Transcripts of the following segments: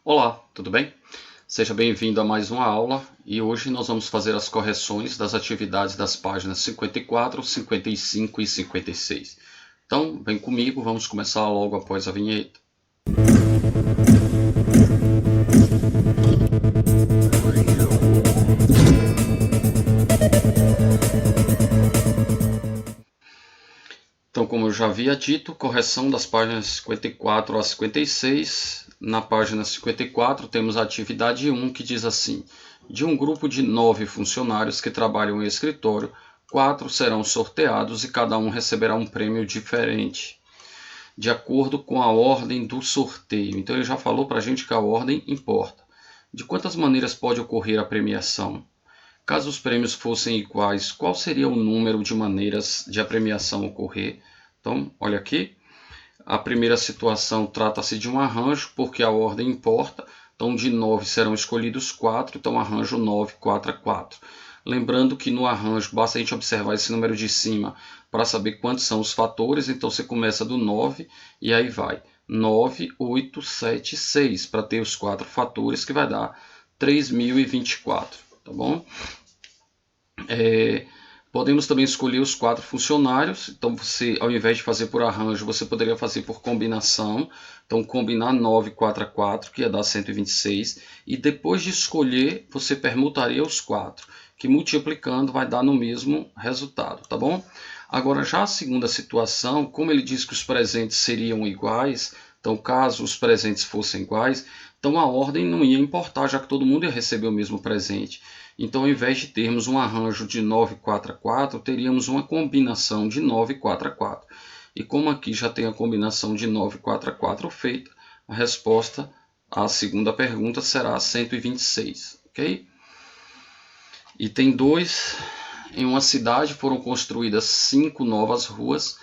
Olá, tudo bem? Seja bem-vindo a mais uma aula e hoje nós vamos fazer as correções das atividades das páginas 54, 55 e 56. Então, vem comigo, vamos começar logo após a vinheta. Então, como eu já havia dito, correção das páginas 54 a 56. Na página 54 temos a atividade 1 que diz assim: de um grupo de 9 funcionários que trabalham em escritório, 4 serão sorteados e cada um receberá um prêmio diferente, de acordo com a ordem do sorteio. Então ele já falou para a gente que a ordem importa. De quantas maneiras pode ocorrer a premiação? Caso os prêmios fossem iguais, qual seria o número de maneiras de a premiação ocorrer? Então, olha aqui. A primeira situação trata-se de um arranjo, porque a ordem importa. Então, de 9 serão escolhidos 4, então arranjo 9, 4 a 4. Lembrando que no arranjo basta a gente observar esse número de cima para saber quantos são os fatores. Então, você começa do 9 e aí vai 9, 8, 7, 6, para ter os 4 fatores, que vai dar 3.024, tá bom? Podemos também escolher os 4 funcionários. Então, você, ao invés de fazer por arranjo, você poderia fazer por combinação. Então, combinar 9, 4 a 4, que ia dar 126. E depois de escolher, você permutaria os 4, que multiplicando vai dar no mesmo resultado, tá bom? Agora, já a segunda situação, como ele diz que os presentes seriam iguais, então caso os presentes fossem iguais, então a ordem não ia importar, já que todo mundo ia receber o mesmo presente. Então, ao invés de termos um arranjo de 9, 4 a 4, teríamos uma combinação de 9, 4 a 4. E como aqui já tem a combinação de 9, 4 a 4 feita, a resposta à segunda pergunta será 126, ok? Item 2. Em uma cidade foram construídas 5 novas ruas.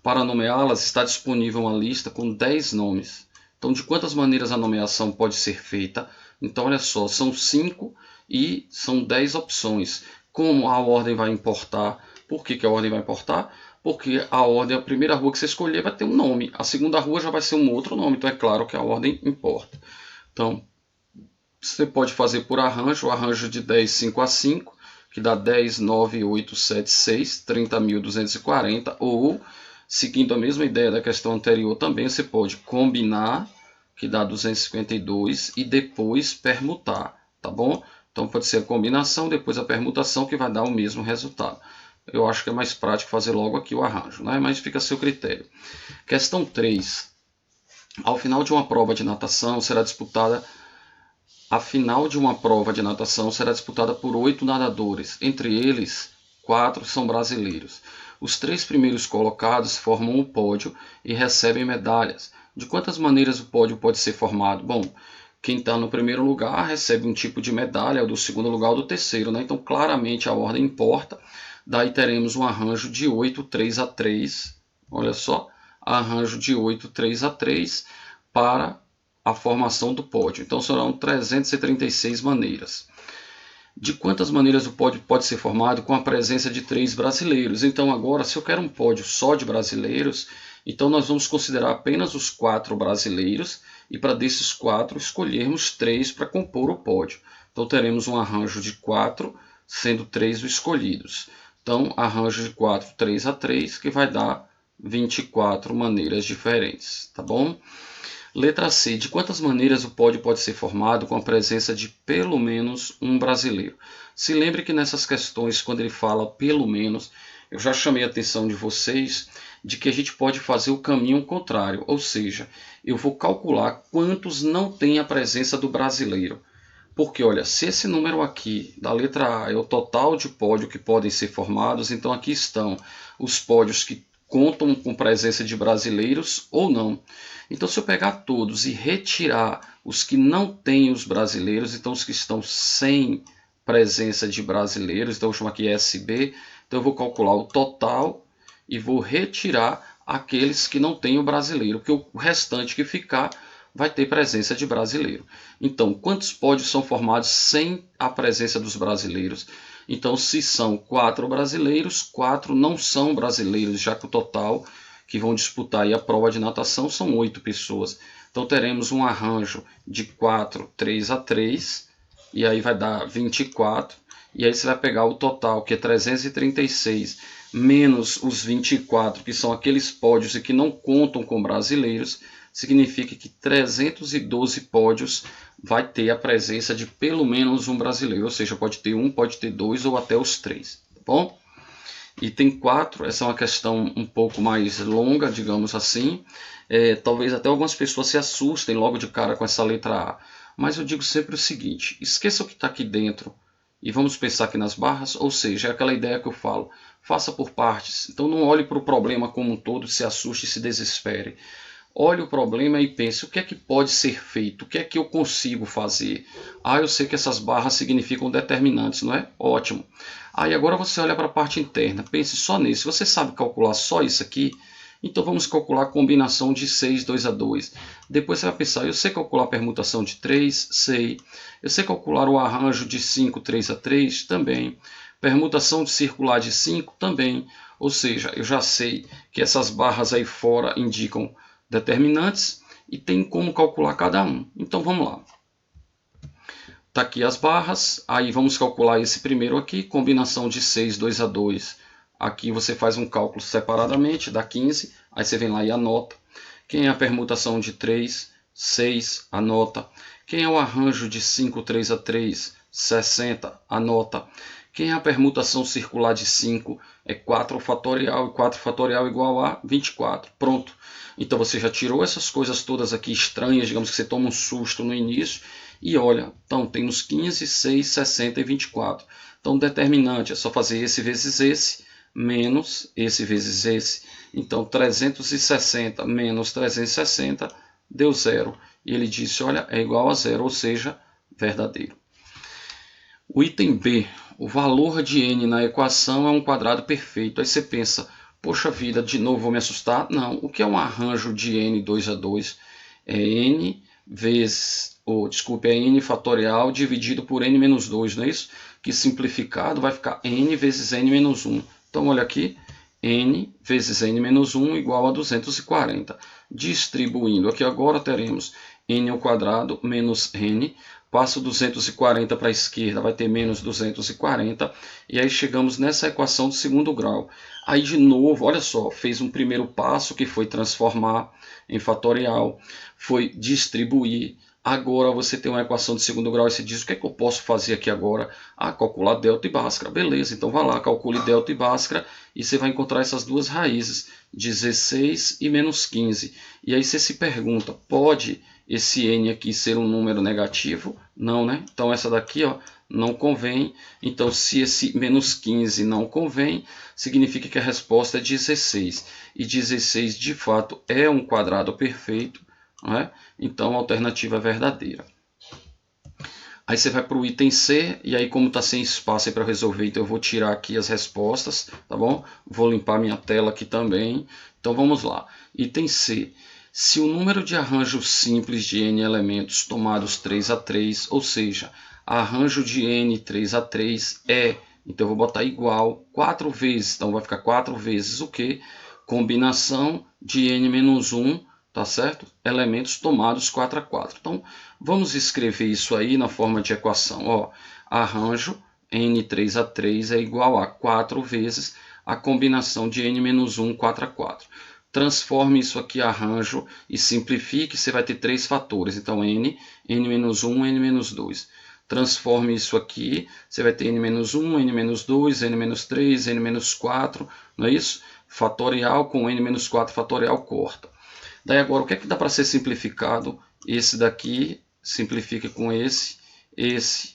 Para nomeá-las, está disponível uma lista com 10 nomes. Então, de quantas maneiras a nomeação pode ser feita? Então, olha só, são 5 e são 10 opções. Como a ordem vai importar? Por que a ordem vai importar? Porque a ordem, a primeira rua que você escolher vai ter um nome, a segunda rua já vai ser um outro nome, então é claro que a ordem importa. Então, você pode fazer por arranjo, o arranjo de 10, 5 a 5, que dá 10, 9, 8, 7, 6, 30.240, ou, seguindo a mesma ideia da questão anterior também, você pode combinar, que dá 252, e depois permutar, tá bom? Então pode ser a combinação, depois a permutação, que vai dar o mesmo resultado. Eu acho que é mais prático fazer logo aqui o arranjo, né? Mas fica a seu critério. Questão 3. Ao final de uma prova de natação será disputada A final de uma prova de natação será disputada por 8 nadadores, entre eles 4 são brasileiros. Os 3 primeiros colocados formam o pódio e recebem medalhas. De quantas maneiras o pódio pode ser formado? Bom, quem está no primeiro lugar recebe um tipo de medalha, o do segundo lugar ou do terceiro, né? Então claramente a ordem importa. Daí teremos um arranjo de 8, 3 a 3. Olha só, arranjo de 8, 3 a 3 para a formação do pódio. Então serão 336 maneiras. De quantas maneiras o pódio pode ser formado? Com a presença de 3 brasileiros. Então agora, se eu quero um pódio só de brasileiros, então nós vamos considerar apenas os 4 brasileiros e para desses 4 escolhermos 3 para compor o pódio. Então teremos um arranjo de 4, sendo 3 os escolhidos. Então arranjo de 4, 3 a 3, que vai dar 24 maneiras diferentes, tá bom? Letra C. De quantas maneiras o pódio pode ser formado com a presença de pelo menos um brasileiro? Se lembre que nessas questões, quando ele fala pelo menos, eu já chamei a atenção de vocês de que a gente pode fazer o caminho contrário, ou seja, eu vou calcular quantos não tem a presença do brasileiro. Porque, olha, se esse número aqui da letra A é o total de pódio que podem ser formados, então aqui estão os pódios que contam com presença de brasileiros ou não. Então, se eu pegar todos e retirar os que não têm os brasileiros, então os que estão sem presença de brasileiros, então eu chamo aqui SB, então eu vou calcular o total e vou retirar aqueles que não têm o brasileiro, porque o restante que ficar vai ter presença de brasileiro. Então, quantos pódios são formados sem a presença dos brasileiros? Então, se são 4 brasileiros, 4 não são brasileiros, já que o total que vão disputar aí a prova de natação são 8 pessoas. Então teremos um arranjo de 4, 3 a 3, e aí vai dar 24, e aí você vai pegar o total, que é 336, menos os 24, que são aqueles pódios e que não contam com brasileiros, significa que 312 pódios vai ter a presença de pelo menos um brasileiro, ou seja, pode ter um, pode ter dois ou até os três, tá bom? Item 4, essa é uma questão um pouco mais longa, digamos assim. Talvez até algumas pessoas se assustem logo de cara com essa letra A. Mas eu digo sempre o seguinte, esqueça o que está aqui dentro e vamos pensar aqui nas barras, ou seja, é aquela ideia que eu falo, faça por partes. Então não olhe para o problema como um todo, se assuste e se desespere. Olhe o problema e pense, o que é que pode ser feito? O que é que eu consigo fazer? Eu sei que essas barras significam determinantes, não é? Ótimo. Aí agora você olha para a parte interna, pense só nisso. Você sabe calcular só isso aqui? Então vamos calcular a combinação de 6, 2 a 2. Depois você vai pensar, eu sei calcular a permutação de 3, sei. Eu sei calcular o arranjo de 5, 3 a 3, também. Permutação de circular de 5, também. Ou seja, eu já sei que essas barras aí fora indicam determinantes e tem como calcular cada um. Então vamos lá. Está aqui as barras, aí vamos calcular esse primeiro aqui, combinação de 6, 2 a 2. Aqui você faz um cálculo separadamente, dá 15, aí você vem lá e anota. Quem é a permutação de 3, 6, anota. Quem é o arranjo de 5, 3 a 3, 60, anota. Quem é a permutação circular de 5? É 4 fatorial, e 4 fatorial igual a 24. Pronto. Então você já tirou essas coisas todas aqui estranhas, digamos que você toma um susto no início, e olha, então temos 15, 6, 60 e 24. Então determinante é só fazer esse vezes esse, menos esse vezes esse. Então 360 menos 360 deu zero. E ele disse, olha, é igual a zero, ou seja, verdadeiro. O item B, o valor de n na equação é um quadrado perfeito. Aí você pensa, poxa vida, de novo vou me assustar? Não, o que é um arranjo de n 2 a 2? É n vezes, é n fatorial dividido por n menos 2, não é isso? Que simplificado vai ficar n vezes n menos 1. Então olha aqui, n vezes n menos 1 igual a 240. Distribuindo aqui agora teremos n ao quadrado menos n. Passo 240 para a esquerda, vai ter menos 240. E aí chegamos nessa equação do segundo grau. Aí de novo, olha só, fez um primeiro passo que foi transformar em fatorial. Foi distribuir. Agora você tem uma equação de segundo grau e você diz, o que é que eu posso fazer aqui agora? Calcular delta e bhaskara. Beleza, então vá lá, calcule delta e bhaskara e você vai encontrar essas duas raízes, 16 e menos 15. E aí você se pergunta, pode esse n aqui ser um número negativo? Não, né? Então essa daqui, ó, não convém. Então se esse menos 15 não convém, significa que a resposta é 16. E 16 de fato é um quadrado perfeito, não é? Então a alternativa é verdadeira. Aí você vai para o item C, e aí como está sem espaço para resolver, então eu vou tirar aqui as respostas, tá bom? Vou limpar minha tela aqui também. Então vamos lá. Item C. Se o número de arranjos simples de n elementos tomados 3 a 3, ou seja, arranjo de n 3 a 3 é, então eu vou botar igual 4 vezes, então vai ficar 4 vezes o quê? Combinação de n menos 1, tá certo? Elementos tomados 4 a 4. Então, vamos escrever isso aí na forma de equação. Ó, arranjo n 3 a 3 é igual a 4 vezes a combinação de n menos 1, 4 a 4. Transforme isso aqui em arranjo e simplifique, você vai ter 3 fatores. Então, n menos 1, n menos 2. Transforme isso aqui, você vai ter n menos 1, n menos 2, n menos 3, n menos 4, não é isso? Fatorial com n menos 4 fatorial corta. Daí agora, o que é que dá para ser simplificado? Esse daqui simplifica com esse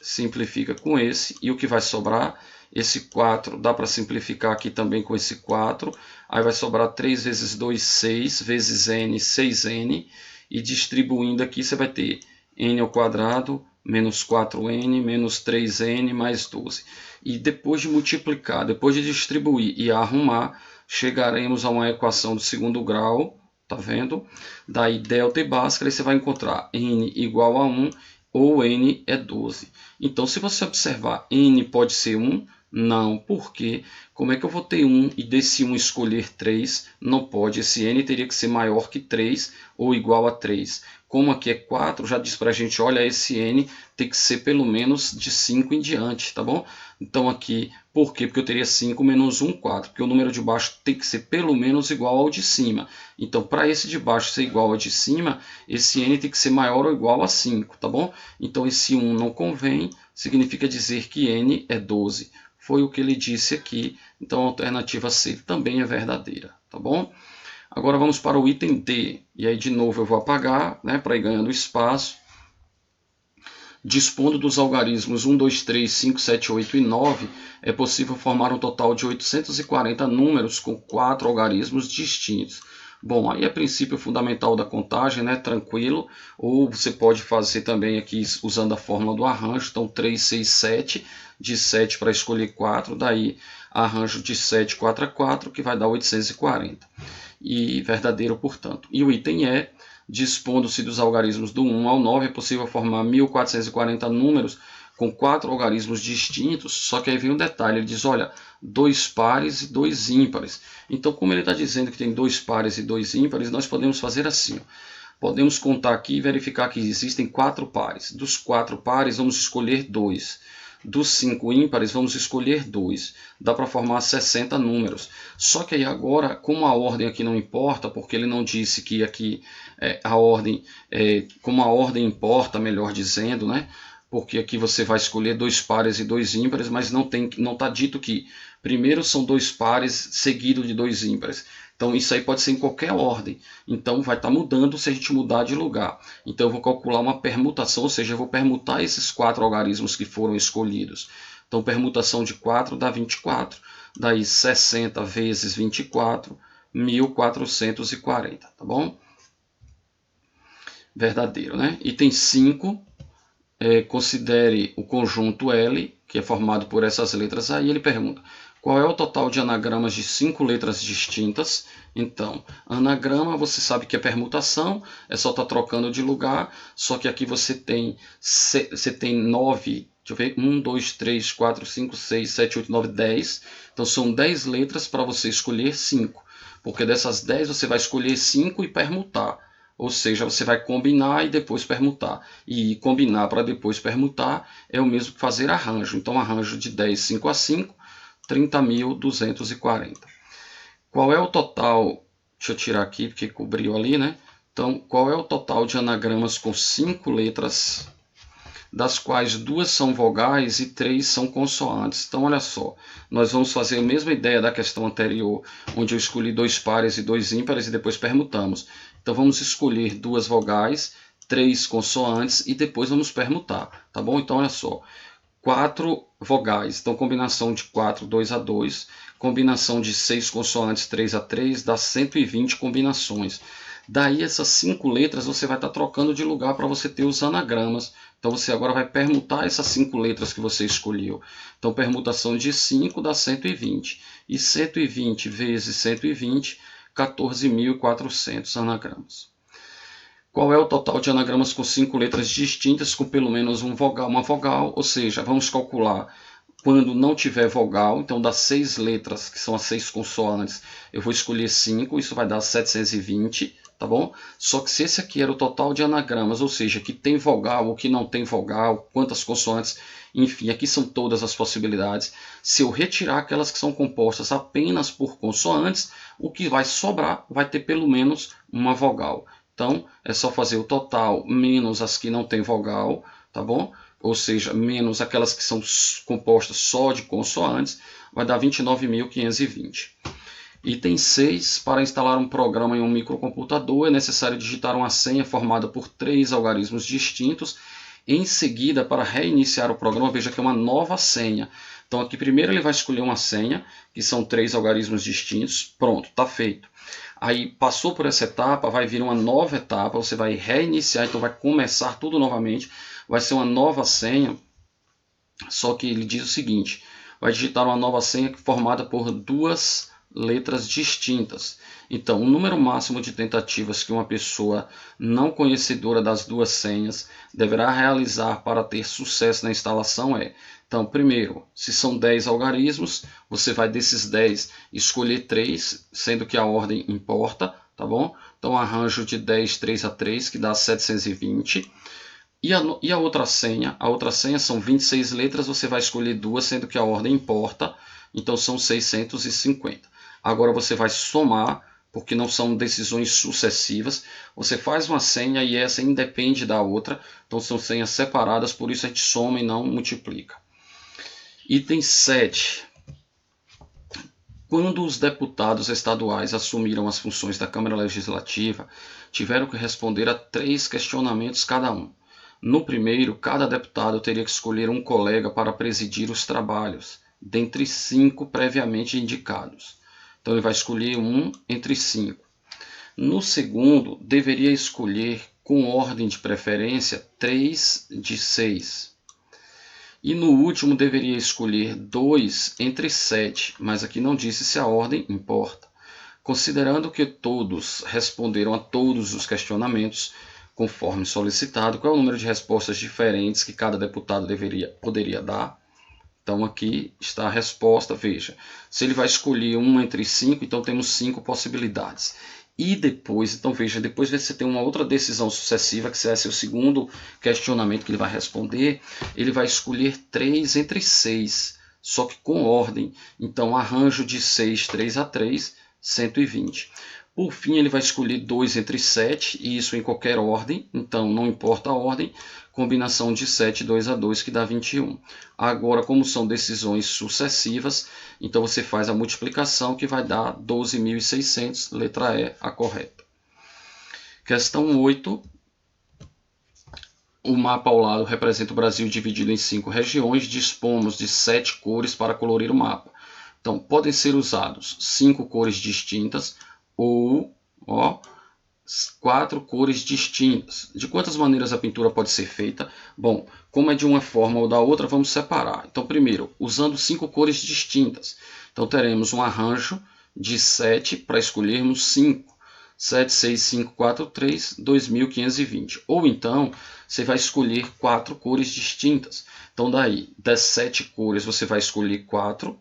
simplifica com esse, e o que vai sobrar? Esse 4 dá para simplificar aqui também com esse 4, aí vai sobrar 3 vezes 2, 6, vezes n, 6n, e distribuindo aqui você vai ter n ao quadrado, menos 4n, menos 3n, mais 12. E depois de multiplicar, depois de distribuir e arrumar, chegaremos a uma equação do segundo grau, tá vendo? Daí delta e bhaskara, e você vai encontrar n igual a 1, ou n é 12. Então, se você observar, n pode ser 1? Não, porque como é que eu vou ter 1 e desse 1 escolher 3? Não pode, esse n teria que ser maior que 3 ou igual a 3. como aqui é 4, já diz para a gente, olha, esse n tem que ser pelo menos de 5 em diante, tá bom? Então aqui, por quê? Porque eu teria 5 menos 1, 4, porque o número de baixo tem que ser pelo menos igual ao de cima. Então, para esse de baixo ser igual ao de cima, esse n tem que ser maior ou igual a 5, tá bom? Então esse 1 não convém, significa dizer que n é 12. Foi o que ele disse aqui, então a alternativa C também é verdadeira, tá bom? Agora vamos para o item D, e aí de novo eu vou apagar, né, para ir ganhando espaço. Dispondo dos algarismos 1, 2, 3, 5, 7, 8 e 9, é possível formar um total de 840 números com 4 algarismos distintos. Bom, aí é princípio fundamental da contagem, né? Tranquilo. Ou você pode fazer também aqui usando a fórmula do arranjo. Então, 3, 6, 7. De 7 para escolher 4. Daí, arranjo de 7, 4 a 4, que vai dar 840. E verdadeiro, portanto. E o item E, dispondo-se dos algarismos do 1 ao 9, é possível formar 1440 números com 4 algarismos distintos, só que aí vem um detalhe, ele diz, olha, 2 pares e 2 ímpares. Então, como ele está dizendo que tem 2 pares e 2 ímpares, nós podemos fazer assim, ó. Podemos contar aqui e verificar que existem 4 pares. Dos 4 pares, vamos escolher 2. Dos 5 ímpares, vamos escolher 2. Dá para formar 60 números. Só que aí agora, como a ordem aqui não importa, porque ele não disse que aqui a ordem, como a ordem importa, melhor dizendo, né? Porque aqui você vai escolher 2 pares e 2 ímpares, mas não está dito que primeiro são 2 pares seguido de 2 ímpares. Então isso aí pode ser em qualquer ordem. Então vai estar mudando se a gente mudar de lugar. Então eu vou calcular uma permutação, ou seja, eu vou permutar esses 4 algarismos que foram escolhidos. Então permutação de 4 dá 24. Daí 60 vezes 24, 1440, tá bom? Verdadeiro, né? Item 5. Considere o conjunto L, que é formado por essas letras aí. Ele pergunta, qual é o total de anagramas de 5 letras distintas? Então, anagrama, você sabe que é permutação, é só estar trocando de lugar, só que aqui você tem 9, deixa eu ver, 1, 2, 3, 4, 5, 6, 7, 8, 9, 10. Então, são 10 letras para você escolher 5, porque dessas 10 você vai escolher 5 e permutar. Ou seja, você vai combinar e depois permutar. E combinar para depois permutar é o mesmo que fazer arranjo. Então, arranjo de 10, 5 a 5, 30.240. Qual é o total? Deixa eu tirar aqui, porque cobriu ali, né? Então, qual é o total de anagramas com 5 letras, das quais 2 são vogais e 3 são consoantes? Então, olha só, nós vamos fazer a mesma ideia da questão anterior, onde eu escolhi 2 pares e 2 ímpares e depois permutamos. Então, vamos escolher 2 vogais, 3 consoantes e depois vamos permutar, tá bom? Então, olha só, 4 vogais, então combinação de 4, 2 a 2, combinação de 6 consoantes, 3 a 3, dá 120 combinações. Daí essas 5 letras você vai estar trocando de lugar para você ter os anagramas. Então você agora vai permutar essas 5 letras que você escolheu. Então permutação de 5 dá 120. E 120 vezes 120, 14.400 anagramas. Qual é o total de anagramas com 5 letras distintas com pelo menos uma vogal? Ou seja, vamos calcular quando não tiver vogal, então das 6 letras, que são as 6 consoantes, eu vou escolher 5, isso vai dar 720, tá bom? Só que se esse aqui era o total de anagramas, ou seja, que tem vogal ou que não tem vogal, quantas consoantes, enfim, aqui são todas as possibilidades. Se eu retirar aquelas que são compostas apenas por consoantes, o que vai sobrar vai ter pelo menos uma vogal. Então, é só fazer o total menos as que não tem vogal, tá bom? Ou seja, menos aquelas que são compostas só de consoantes, vai dar 29.520. Item 6. Para instalar um programa em um microcomputador, é necessário digitar uma senha formada por 3 algarismos distintos. Em seguida, para reiniciar o programa, veja que é uma nova senha. Então, aqui primeiro ele vai escolher uma senha, que são 3 algarismos distintos. Pronto, está feito. Aí passou por essa etapa, vai vir uma nova etapa, você vai reiniciar, então vai começar tudo novamente, vai ser uma nova senha, só que ele diz o seguinte, vai digitar uma nova senha formada por 2 letras distintas. Então, o número máximo de tentativas que uma pessoa não conhecedora das 2 senhas deverá realizar para ter sucesso na instalação é... Então, primeiro, se são 10 algarismos, você vai desses 10 escolher 3, sendo que a ordem importa, tá bom? Então arranjo de 10, 3 a 3, que dá 720. E a outra senha? A outra senha são 26 letras, você vai escolher duas, sendo que a ordem importa, então são 650. Agora você vai somar, porque não são decisões sucessivas, você faz uma senha e essa independe da outra, então são senhas separadas, por isso a gente soma e não multiplica. Item 7. Quando os deputados estaduais assumiram as funções da Câmara Legislativa, tiveram que responder a 3 questionamentos cada um. No primeiro, cada deputado teria que escolher um colega para presidir os trabalhos, dentre 5 previamente indicados. Então ele vai escolher um entre 5. No segundo, deveria escolher, com ordem de preferência, 3 de 6. E no último deveria escolher 2 entre 7, mas aqui não disse se a ordem importa. Considerando que todos responderam a todos os questionamentos, conforme solicitado, qual é o número de respostas diferentes que cada deputado poderia dar? Então aqui está a resposta, veja. Se ele vai escolher 1 entre 5, então temos 5 possibilidades. E depois, então veja, depois você tem uma outra decisão sucessiva, que será o segundo questionamento que ele vai responder, ele vai escolher 3 entre 6, só que com ordem. Então arranjo de 6, 3 a 3, 120. Por fim, ele vai escolher 2 entre 7, e isso em qualquer ordem, então não importa a ordem, combinação de 7, 2 a 2, que dá 21. Agora, como são decisões sucessivas, então você faz a multiplicação, que vai dar 12.600, letra E, a correta. Questão 8. O mapa ao lado representa o Brasil dividido em 5 regiões, dispomos de 7 cores para colorir o mapa. Então, podem ser usados 5 cores distintas, ou 4 cores distintas. De quantas maneiras a pintura pode ser feita? Bom, como é de uma forma ou da outra, vamos separar. Então, primeiro, usando 5 cores distintas. Então, teremos um arranjo de 7 para escolhermos 5. 7, 6, 5, 4, 3, 2.520. Ou então, você vai escolher 4 cores distintas. Então, daí, das 7 cores, você vai escolher 4.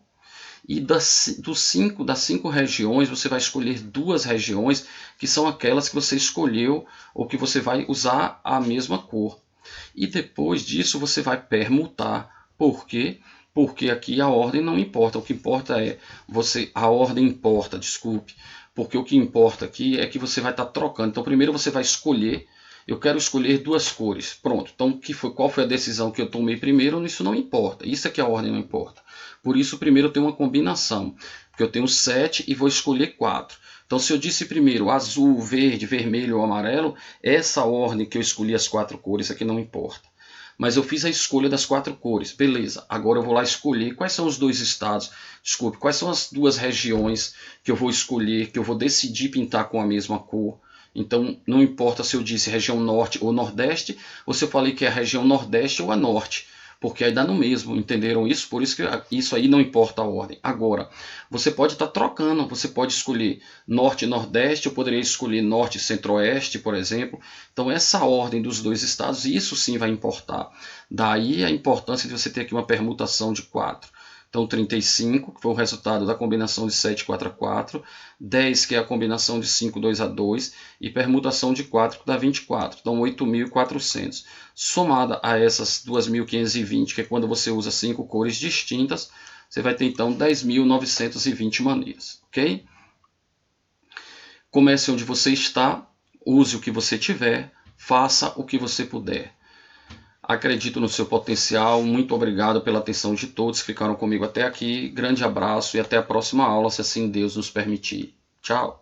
E das 5 regiões, você vai escolher 2 regiões, que são aquelas que você escolheu ou que você vai usar a mesma cor. E depois disso, você vai permutar. Por quê? Porque aqui a ordem não importa. O que importa é a ordem importa, desculpe. Porque o que importa aqui é que você vai estar trocando. Então, primeiro você vai escolher. Eu quero escolher 2 cores. Pronto. Então, qual foi a decisão que eu tomei primeiro? Isso não importa. Isso é que a ordem não importa. Por isso, primeiro eu tenho uma combinação. Porque eu tenho 7 e vou escolher 4. Então, se eu disse primeiro azul, verde, vermelho ou amarelo, essa ordem que eu escolhi as 4 cores aqui não importa. Mas eu fiz a escolha das 4 cores. Beleza. Agora eu vou lá escolher quais são os 2 estados. Desculpe, quais são as 2 regiões que eu vou escolher, que eu vou decidir pintar com a mesma cor. Então, não importa se eu disse região norte ou nordeste, ou se eu falei que é a região nordeste ou a norte, porque aí dá no mesmo, entenderam isso? Por isso que isso aí não importa a ordem. Agora, você pode estar trocando, você pode escolher norte e nordeste, eu poderia escolher norte e centro-oeste, por exemplo. Então, essa ordem dos 2 estados, isso sim vai importar. Daí a importância de você ter aqui uma permutação de 4. Então, 35, que foi o resultado da combinação de 7, 4 a 4. 10, que é a combinação de 5, 2 a 2. E permutação de 4, que dá 24. Então, 8.400. Somada a essas 2.520, que é quando você usa 5 cores distintas, você vai ter, então, 10.920 maneiras. Ok? Comece onde você está, use o que você tiver, faça o que você puder. Acredito no seu potencial. Muito obrigado pela atenção de todos que ficaram comigo até aqui. Grande abraço e até a próxima aula, se assim Deus nos permitir. Tchau!